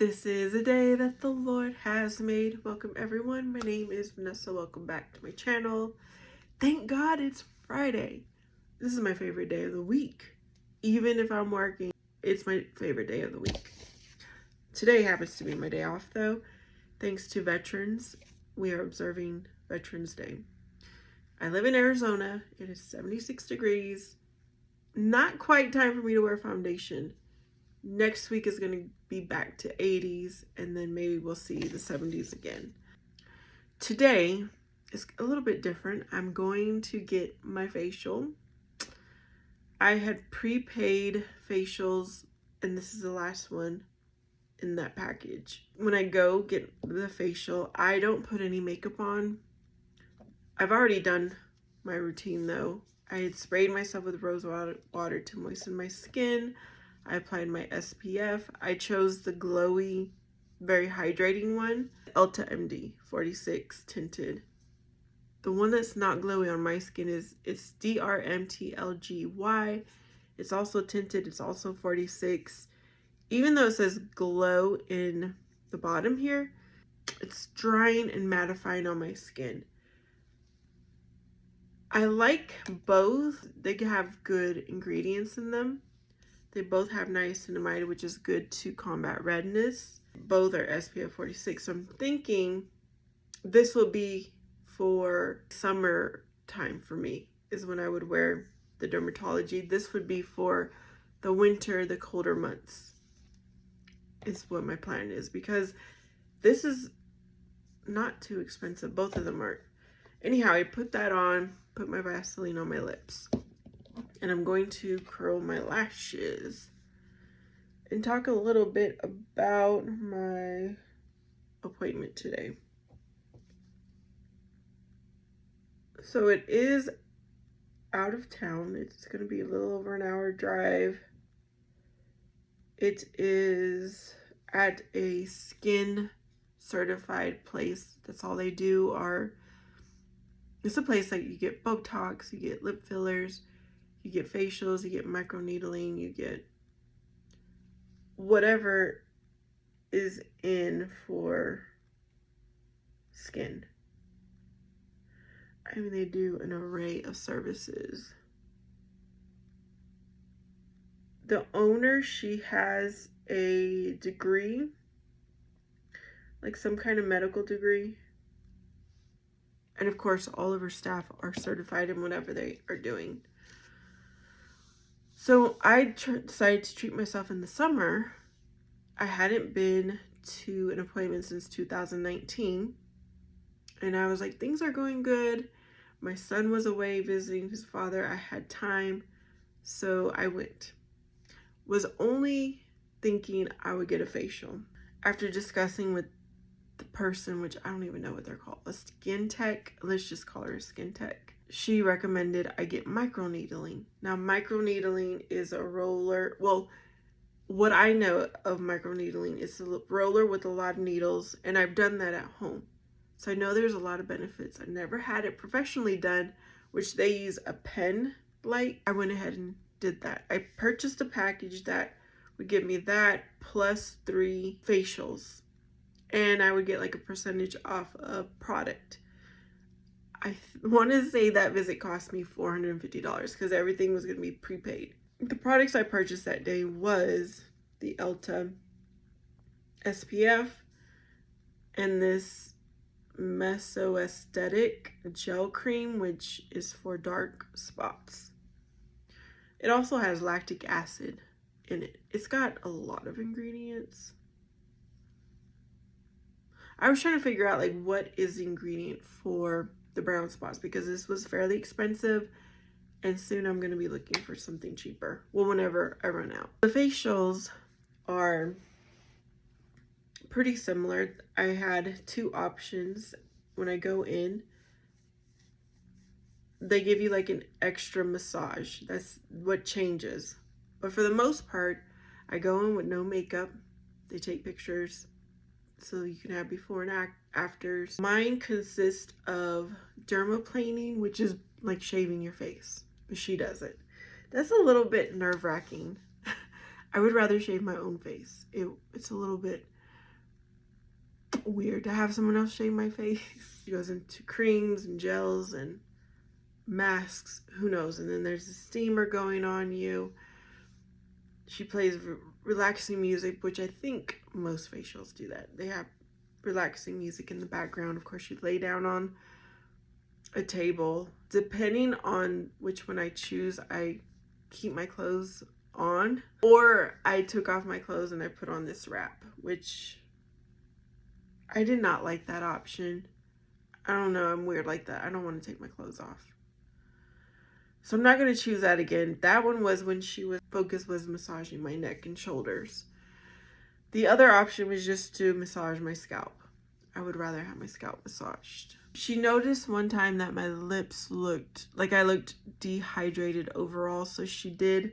This is a day that the Lord has made. Welcome everyone. My name is Vanessa. Welcome back to my channel. Thank God it's Friday. This is my favorite day of the week. Even if I'm working, it's my favorite day of the week. Today happens to be my day off though. Thanks to veterans, we are observing Veterans Day. I live in Arizona. It is 76 degrees. Not quite time for me to wear foundation. Next week is going to be back to 80s, and then maybe we'll see the 70s again. Today is a little bit different. I'm going to get my facial. I had prepaid facials, and this is the last one in that package. When I go get the facial, I don't put any makeup on. I've already done my routine though. I had sprayed myself with rose water to moisten my skin. I applied my SPF. I chose the glowy, very hydrating one, Ulta MD 46 tinted. The one that's not glowy on my skin it's DRMTLGY. It's also tinted. It's also 46. Even though it says glow in the bottom here, it's drying and mattifying on my skin. I like both. They have good ingredients in them. They both have niacinamide, which is good to combat redness. Both are SPF 46. So I'm thinking this will be for summer time for me, is when I would wear the Dermatology. This would be for the winter, the colder months, is what my plan is, because this is not too expensive. Both of them aren't. Anyhow, I put that on, put my Vaseline on my lips, and I'm going to curl my lashes and talk a little bit about my appointment today. So it is out of town. It's going to be a little over an hour drive. It is at a skin certified place. That's all they do. It's a place that you get Botox, you get lip fillers, you get facials, you get microneedling, you get whatever is in for skin. I mean, they do an array of services. The owner, she has a degree, like some kind of medical degree. And of course, all of her staff are certified in whatever they are doing. So I decided to treat myself in the summer. I hadn't been to an appointment since 2019. And I was like, things are going good. My son was away visiting his father. I had time. So I went. Was only thinking I would get a facial. After discussing with the person, which I don't even know what they're called, a skin tech, let's just call her a skin tech, she recommended I get microneedling. Now, microneedling is a roller. Well, what I know of microneedling is a roller with a lot of needles, and I've done that at home. So I know there's a lot of benefits. I never had it professionally done, which they use a pen light. I went ahead and did that. I purchased a package that would give me that plus 3 facials, and I would get like a percentage off of product. I want to say that visit cost me $450 because everything was going to be prepaid. The products I purchased that day was the Ulta SPF and this Mesoaesthetic gel cream, which is for dark spots. It also has lactic acid in it. It's got a lot of ingredients. I was trying to figure out like what is the ingredient for the brown spots, because this was fairly expensive and soon I'm going to be looking for something cheaper. Well, whenever I run out. The facials are pretty similar. I had 2 options. When I go in, they give you like an extra massage. That's what changes. But for the most part, I go in with no makeup. They take pictures so you can have before and afters. Mine consists of dermaplaning, which is like shaving your face, but she does it. That's a little bit nerve-wracking. I would rather shave my own face. It's a little bit weird to have someone else shave my face. She goes into creams and gels and masks, who knows. And then there's a steamer going on you. She plays relaxing music, which I think most facials do that. They have relaxing music in the background. Of course, you lay down on a table. Depending on which one I choose, I keep my clothes on, or I took off my clothes and I put on this wrap, which I did not like that option. I don't know, I'm weird like that. I don't want to take my clothes off. So I'm not going to choose that again. That one was when focus was massaging my neck and shoulders. The other option was just to massage my scalp. I would rather have my scalp massaged. She noticed one time that my lips looked like I looked dehydrated overall, so she did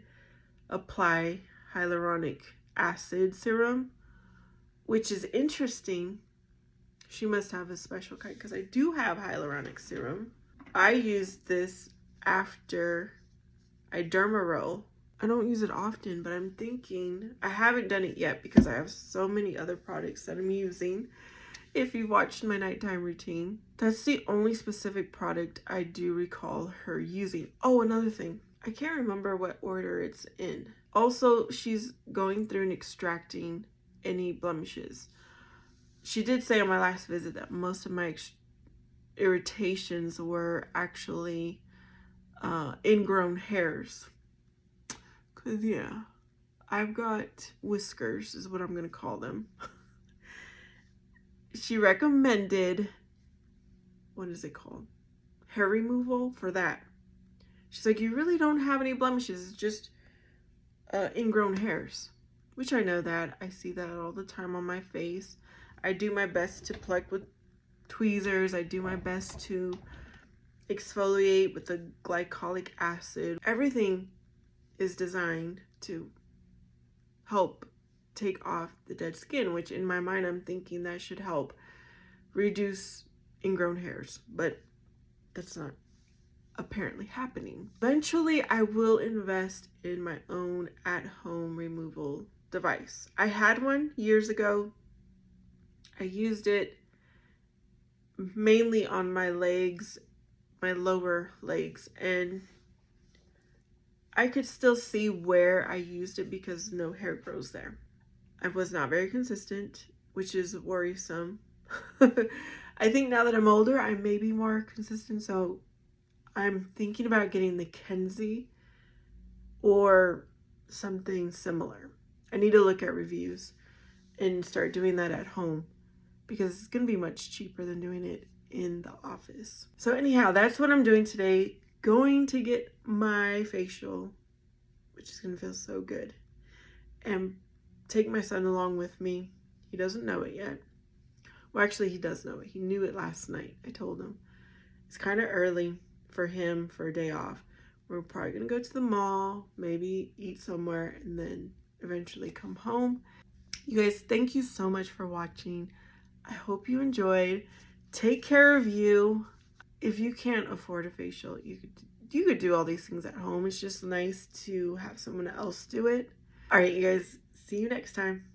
apply hyaluronic acid serum, which is interesting. She must have a special kind because I do have hyaluronic serum. I used this after I dermaroll. I don't use it often, but I'm thinking, I haven't done it yet because I have so many other products that I'm using. If you've watched my nighttime routine, that's the only specific product I do recall her using. Oh, another thing, I can't remember what order it's in. Also, she's going through and extracting any blemishes. She did say on my last visit that most of my irritations were actually ingrown hairs. Cause yeah, I've got whiskers is what I'm gonna call them. She recommended, what is it called? Hair removal for that. She's like, you really don't have any blemishes, it's just ingrown hairs. Which I know that. I see that all the time on my face. I do my best to pluck with tweezers. I do my best to exfoliate with the glycolic acid. Everything is designed to help take off the dead skin, which in my mind I'm thinking that should help reduce ingrown hairs, but that's not apparently happening. Eventually I will invest in my own at-home removal device. I had one years ago. I used it mainly on my legs, my lower legs, and I could still see where I used it because no hair grows there. I was not very consistent, which is worrisome. I think now that I'm older, I may be more consistent, so I'm thinking about getting the Kenzie or something similar. I need to look at reviews and start doing that at home because it's going to be much cheaper than doing it in the office. So anyhow, that's what I'm doing today. Going to get my facial, which is going to feel so good, and take my son along with me. He doesn't know it yet. Well, actually, he does know it. He knew it last night. I told him. It's kind of early for him for a day off. We're probably going to go to the mall, maybe eat somewhere, and then eventually come home. You guys, thank you so much for watching. I hope you enjoyed. Take care of you. If you can't afford a facial, you could do all these things at home. It's just nice to have someone else do it. All right, you guys, see you next time.